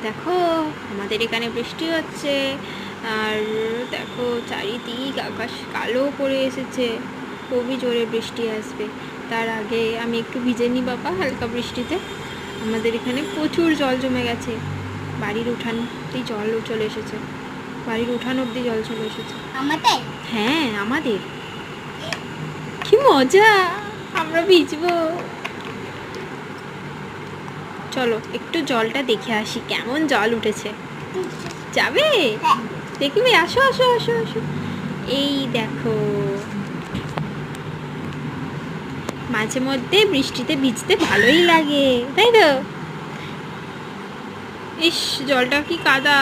দেখো আমাদের এখানে বৃষ্টি হচ্ছে। আর দেখো চারিদিক আকাশ কালো করে এসেছে, খুবই জোরে বৃষ্টি আসবে। তার আগে আমি একটু ভিজে নিই বাবা হালকা বৃষ্টিতে। আমাদের এখানে প্রচুর জল জমে গেছে, বাড়ির উঠানতেই জল চলে এসেছে, বাড়ির উঠান অবধি জল চলে এসেছে। আমাদের? হ্যাঁ আমাদের। কি মজা, আমরা ভিজবো। চলো একটু জলটা দেখে আসি, কেমন জল উঠেছে। যাবে? হ্যাঁ। দেখবি? আসো আসো আসো আসো। এই দেখো, মাঝে মধ্যে বৃষ্টিতে ভিজতে ভালোই লাগে, তাই তো? ইস, জলটা কি কাদা।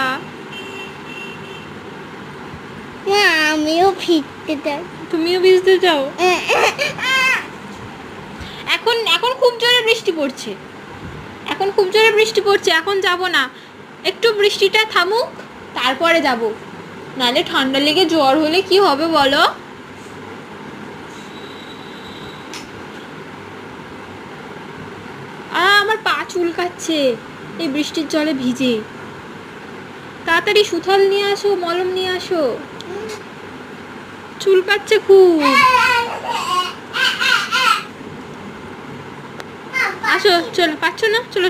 না, আমিও ভিজতে চাই। তুমিও ভিজতে চাও? এখন এখন খুব জোরে বৃষ্টি পড়ছে, এখন খুব জোরে বৃষ্টি পড়ছে, এখন যাব না। একটু বৃষ্টিটা থামুক, তারপরে যাব। নাহলে ঠান্ডা লেগে জ্বর হলে কি হবে বলো? আমার পা চুলকাচ্ছে এই বৃষ্টির জলে ভিজে। তাড়াতাড়ি সুথল নিয়ে আসো, মলম নিয়ে আসো, চুলকাচ্ছে খুব। আসো, চলো, পাচ্ছ না? চলো।